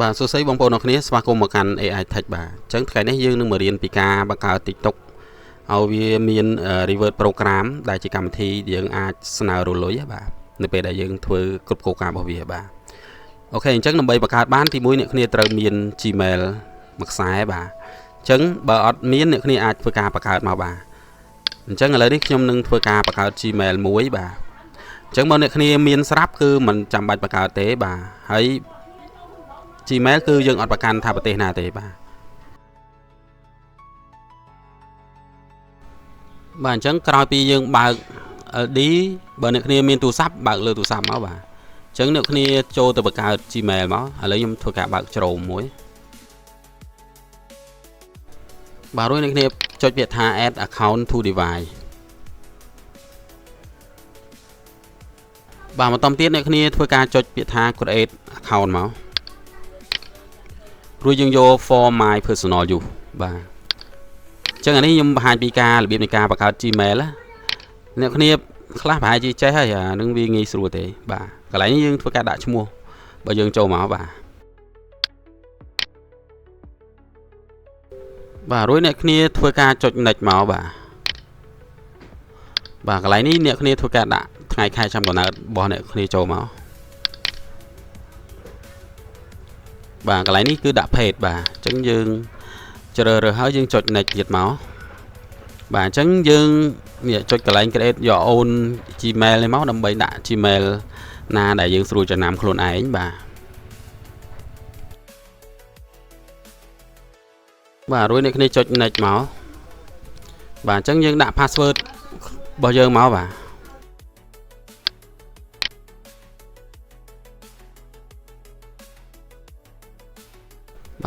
បាទសួស្តីបងប្អូនអរគ្នាស្វាគមន៍មកកាន់ AI Tech បាទអញ្ចឹងថ្ងៃនេះយើងនឹងមករៀនពីការបង្កើត TikTok ឲ្យវាមាន revert program ដែលជាកម្មវិធីយើងអាចស្នើរលុយបាទនៅពេលដែលយើងធ្វើគ្រប់គ្រងការរបស់វាបាទអូខេអញ្ចឹងដើម្បីបង្កើតបានទី1អ្នកគ្នាត្រូវមាន Gmail មួយខ្សែបាទអញ្ចឹងបើអត់មានអ្នកគ្នាអាចធ្វើការបង្កើតមកបាទអញ្ចឹងឥឡូវនេះខ្ញុំនឹងធ្វើការបង្កើត Gmail មួយបាទអញ្ចឹងបើអ្នកគ្នាមានស្រាប់គឺមិនចាំបាច់បង្កើតទេបាទហើយGmail គឺយើងអត់ប្រកាន់ថាប្រទេសណាទេបាទអញ្ចឹងក្រោយពីយើងបើក LD បើអ្នកគ្នាមានទូរស័ព្ទបើកលើទូរស័ព្ទមកបាទអញ្ចឹងអ្នកគ្នាចូលទៅបង្កើត Gmail មកឥឡូវខ្ញុំធ្វើការបើកជ្រោមមួយបាទរួចអ្នកគ្នាចុចពាក្យថា add account to device បាទបន្តទៀតអ្នកគ្នាធ្វើការចុចពាក្យថា create account មករួចយើងយក for my personal use បាទអញ្ចឹងអានេះខ្ញុំបង្ហាញពីការរបៀបនៃការបង្កើត Gmail អ្នកគ្នាខ្លះប្រហែលជាចេះហើយអានឹងវាងាយស្រួលទេបាទកន្លែងនេះយើងធ្វើការដាក់ឈ្មោះបើយើងចូលមកបាទរួចអ្នកគ្នាធ្វើការចុច next មកបាទកន្លែងនេះអ្នកគ្នាធ្វើការដាក់ថ្ងៃខែឆ្នាំកំណើតរបស់អ្នកគ្នាចូលមកបាទកន្លែងនេះគឺដាក់ page បាទអញ្ចឹងយើងជ្រើសរើសហើយយើងចុច next ទៀតមកបាទអញ្ចឹងយើងនេះចុចកន្លែង create your own Gmail នេះមកដើម្បីដាក់ Gmail ណាដែលយើងស្រួលចំណាំខ្លួនឯងបាទរួចអ្នកគ្នាចុច next មកបាទអញ្ចឹងយើងដាក់ password របស់យើងមកបាទ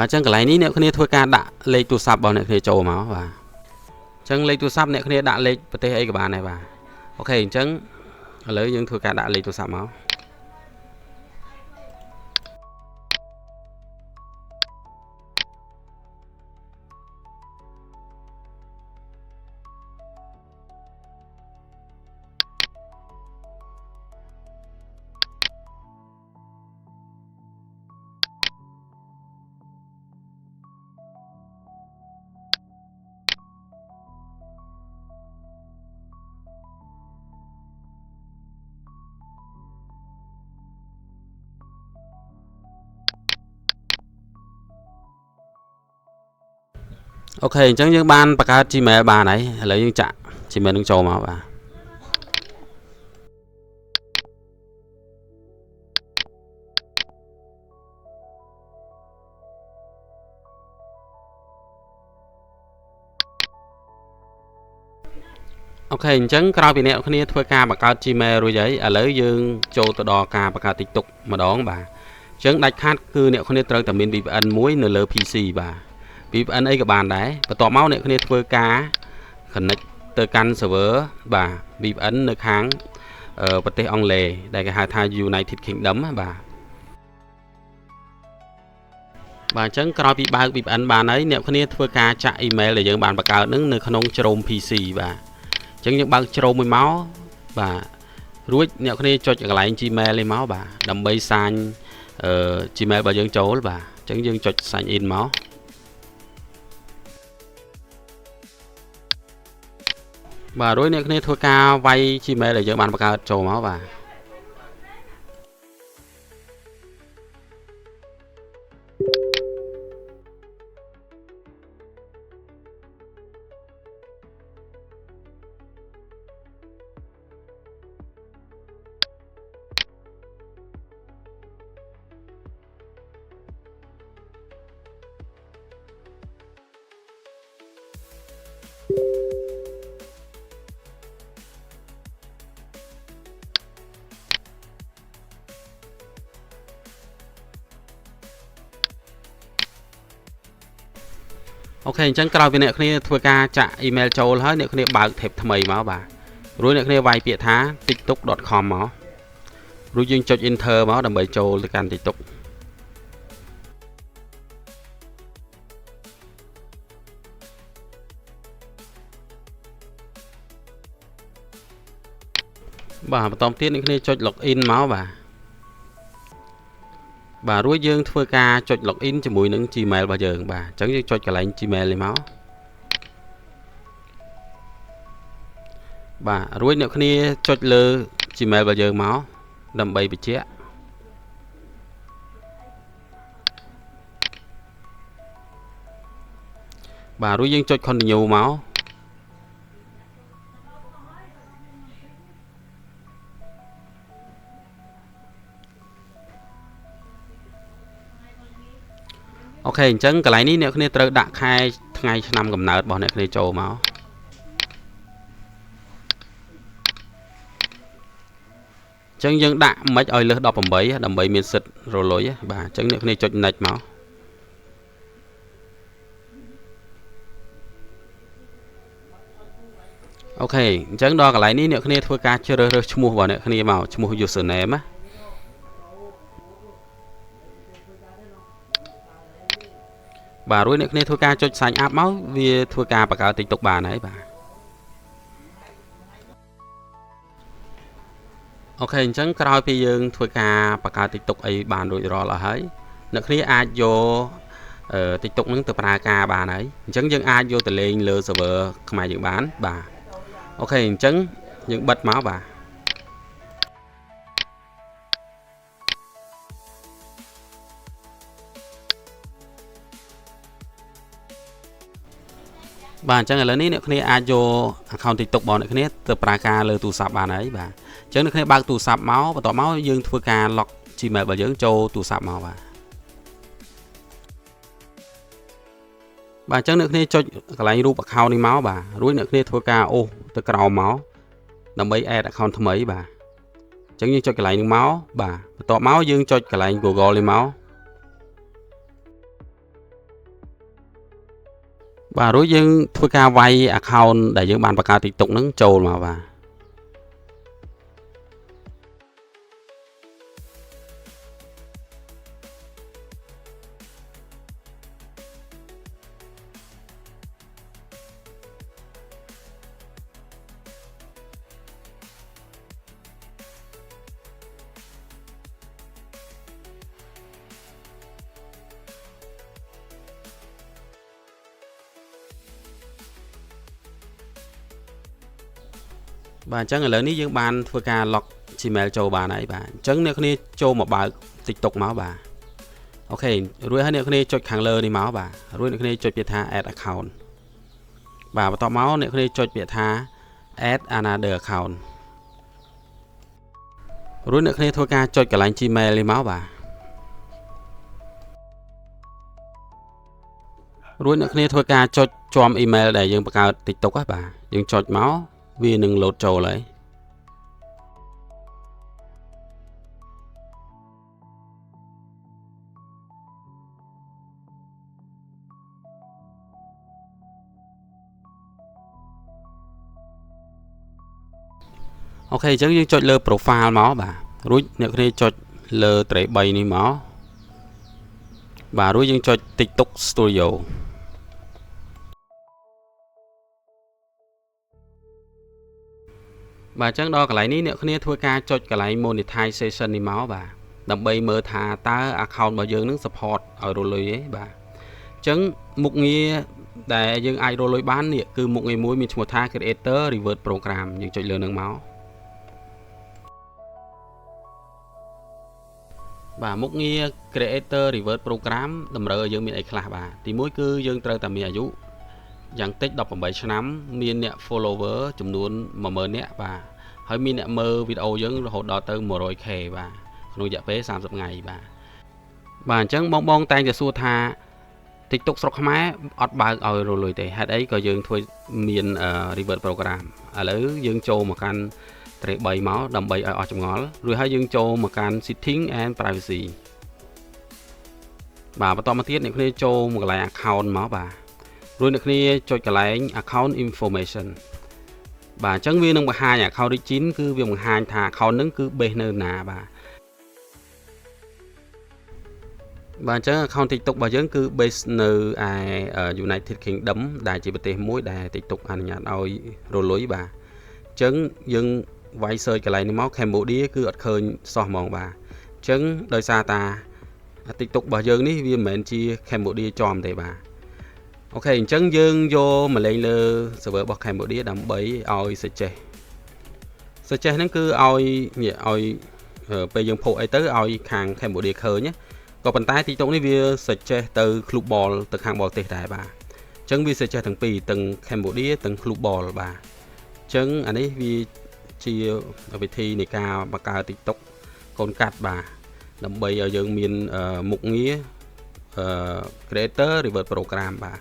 អញ្ចឹងកន្លែងនេះអ្នកគ្នាធ្វើការដាក់លេខទូរស័ព្ទរបស់អ្នកគ្នាចូលមកបាទអញ្ចឹងលេខទូរស័ព្ទអ្នកគ្នាដាក់លេខប្រទេសអីក៏បានដែរបាទអូខេអញ្ចឹងឥឡូវយើងធ្វើការដាក់លេខទូរស័ព្ទមកអូខេអញ្ចឹងយើងបានបង្កើត Gmail បានហើយឥឡូវយើងចាក់ Gmail នឹងចូលមកបាទអូខេអញ្ចឹងក្រោយពីអ្នកគ្នាធ្វើការបង្កើត Gmail រួចហើយឥឡូវយើងចូលទៅដល់ការបង្កើត TikTok ម្ដងបាទអញ្ចឹងដាច់ខាតគឺអ្នកគ្នាត្រូវតែមាន VPN មួយនៅលើ PC បាទ VPN អីក៏បានដែរបន្ទាប់មកអ្នកគ្នាធ្វើការ connect ទៅកាន់ server បាទ VPN នៅខាងប្រទេសអង់គ្លេសដែលគេហៅថា United Kingdom បាទអញ្ចឹងក្រោយពីបើក VPN បានហើយអ្នកគ្នាធ្វើការចាក់ email ដែលយើងបានបង្កើតនឹងនៅក្នុងជ្រោម PC បាទអញ្ចឹងយើងបើកជ្រោមមួយមកបាទរួចអ្នកគ្នាចុចកន្លែង Gmail នេះមកបាទដើម្បីសាញ Gmail របស់យើងចូលបាទអញ្ចឹងយើងចុច sign in មកបាទរួចអ្នកគ្នាធ្វើការវាយ Gmail ដែលយើងបានបង្កើតចូលមកបាទអូខេអញ្ចឹងក្រោយពីអ្នកគ្នាធ្វើការចាក់ email ចូលហើយអ្នកគ្នាបើក tab ថ្មីមកបាទរួចអ្នកគ្នាវាយពាក្យថា tiktok.com មករួចយើងចុច enter មកដើម្បីចូលទៅកាន់ TikTok បាទបន្តទៀតអ្នកគ្នាចុច login មកបាទ bà rồi dương thưa ca chọn login cho mùi nâng Gmail bao giờ bà chẳng như chọn cái lệnh Gmail lên máu bà rồi nếu khi chọn lơ Gmail bao giờ máu đâm bay bị chết bà rồi dương chọn con nhiều máu ok chẳng cái này nếu khiត្រូវដាក់ខែថ្ងៃឆ្នាំកំណើតរបស់អ្នកគ្នាចូលមកចឹងយើងដាក់មិនឲ្យលើស18ដើម្បីមានសិទ្ធិរលុយបាទចឹងអ្នកគ្នាចុច next មកអូខេអញ្ចឹងដល់កន្លែងនេះអ្នកគ្នាធ្វើការជ្រើសរើសឈ្មោះរបស់អ្នកគ្នាមកឈ្មោះ username ណាបាទរួចអ្នកគ្នាធ្វើការចុច sign up មកវាធ្វើការបង្កើត TikTok បានហើយបាទអូខេអញ្ចឹងក្រោយពីយើងធ្វើការបង្កើត TikTok អីបានរួចរាល់អស់ហើយអ្នកគ្នាអាចយក TikTok ហ្នឹងទៅប្រើការបានហើយអញ្ចឹងយើងអាចយកទៅលេងលើ server ខ្មែរយើងបានបាទអូខេអញ្ចឹងយើងបិទមកបាទបាទអញ្ចឹងឥឡូវនេះអ្នកគ្នាអាចយក account TikTok របស់អ្នកគ្នាទៅប្រើការលើទូរស័ព្ទបានហើយបាទអញ្ចឹងអ្នកគ្នាបើកទូរស័ព្ទមកបន្ទាប់មកយើងធ្វើការ log Gmail របស់យើងចូលទូរស័ព្ទមកបាទបាទអញ្ចឹងអ្នកគ្នាចុចកន្លែងរូប account នេះមកបាទរួចអ្នកគ្នាធ្វើការអូសទៅក្រោមមកដើម្បី add account ថ្មីបាទអញ្ចឹងយើងចុចកន្លែងនេះមកបាទបន្ទាប់មកយើងចុចកន្លែង Google នេះមកបាទរួចយើងធ្វើការវាយ account ដែលយើងបានបង្កើត TikTok ហ្នឹងចូលមកបាទបាទអញ្ចឹងឥឡូវនេះយើងបានធ្វើការ log Gmail ចូលបានហើយបាទអញ្ចឹងអ្នកគ្នាចូលមកបើក TikTok មកបាទអូខេរួចហើយអ្នកគ្នាចុចខាងលើនេះមកបាទរួចអ្នកគ្នាចុចពាក្យថា add account បាទបន្ទាប់មកអ្នកគ្នាចុចពាក្យថា add another account រួចអ្នកគ្នាធ្វើការចុចកន្លែង Gmail នេះមកបាទរួចអ្នកគ្នាធ្វើការចុចជាប់ email ដែលយើងបង្កើត TikTok ហ៎បាទយើងចុចមកវានឹង load ចូលហើយអូខេអញ្ចឹងយើងចុចលើ profile មកបាទរួចអ្នកគ្នាចុចលើត្រី3នេះមកបាទរួចយើងចុច TikTok Studio បាទអញ្ចឹងដល់កន្លែងនេះអ្នកគ្នាធ្វើការចុចកន្លែង monetization នេះមកបាទដើម្បីមើលថាតើ account របស់យើងនឹង support ឲ្យរលុយទេបាទអញ្ចឹងមុខងារដែលយើងអាចរលុយបាននេះគឺមុខងារមួយមានឈ្មោះថា Creator Revert Program យើងចុចលើនឹងមកបាទមុខងារ Creator Revert Program តម្រូវឲ្យយើងមានអីខ្លះបាទទី1គឺយើងត្រូវតែមានអាយុយ៉ាងតិច18ឆ្នាំមានអ្នក follower ចំនួន10000នាក់បាទហើយមានអ្នកមើលវីដេអូយើងរហូតដល់ទៅ 100k បាទក្នុងរយៈពេល30ថ្ងៃបាទអញ្ចឹងបងតែងតែសួរថា TikTok ស្រុកខ្មែរអត់បើកឲ្យរលុយទេហេតុអីក៏យើងធ្វើមាន Revert Program ឥឡូវយើងចូលមកកាន់ត្រី3មកដើម្បីឲ្យអស់ចម្ងល់រួចហើយយើងចូលមកកាន់ Setting and Privacy បាទបន្តមកទៀតអ្នកគ្នាចូលមកកន្លែង Account មកបាទរួចអ្នកគ្នាចុចកន្លែង Account Information បាទអញ្ចឹងវានឹងបង្ហាញ Account Origin គឺវាបង្ហាញថា Account ហ្នឹងគឺ base នៅណាបាទអញ្ចឹង account TikTok របស់យើងគឺ base នៅឯ United Kingdom ដែលជាប្រទេសមួយដែល TikTok អនុញ្ញាតឲ្យរលុយបាទអញ្ចឹងយើងវាយ search កន្លែងនេះមក Cambodia គឺអត់ឃើញសោះហ្មងបាទអញ្ចឹងដោយសារតា TikTok របស់យើងនេះវាមិនមែនជា Cambodia ចំទេបាទអូខេអញ្ចឹងយើងយកមកលេងលើ server របស់ Cambodia ដើម្បីឲ្យ suggest ហ្នឹងគឺឲ្យពេលយើង post អីទៅឲ្យខាង Cambodia ឃើញក៏ប៉ុន្តែ TikTok នេះវា suggest ទៅ global ទៅខាងបរទេសដែរបាទអញ្ចឹងវា suggest ទាំងពីរទាំង Cambodia ទាំង global បាទអញ្ចឹងអានេះវាជាវិធីនៃការបង្កើត TikTok កូនកាត់បាទដើម្បីឲ្យយើងមានមុខងារcreator reverse program បាទ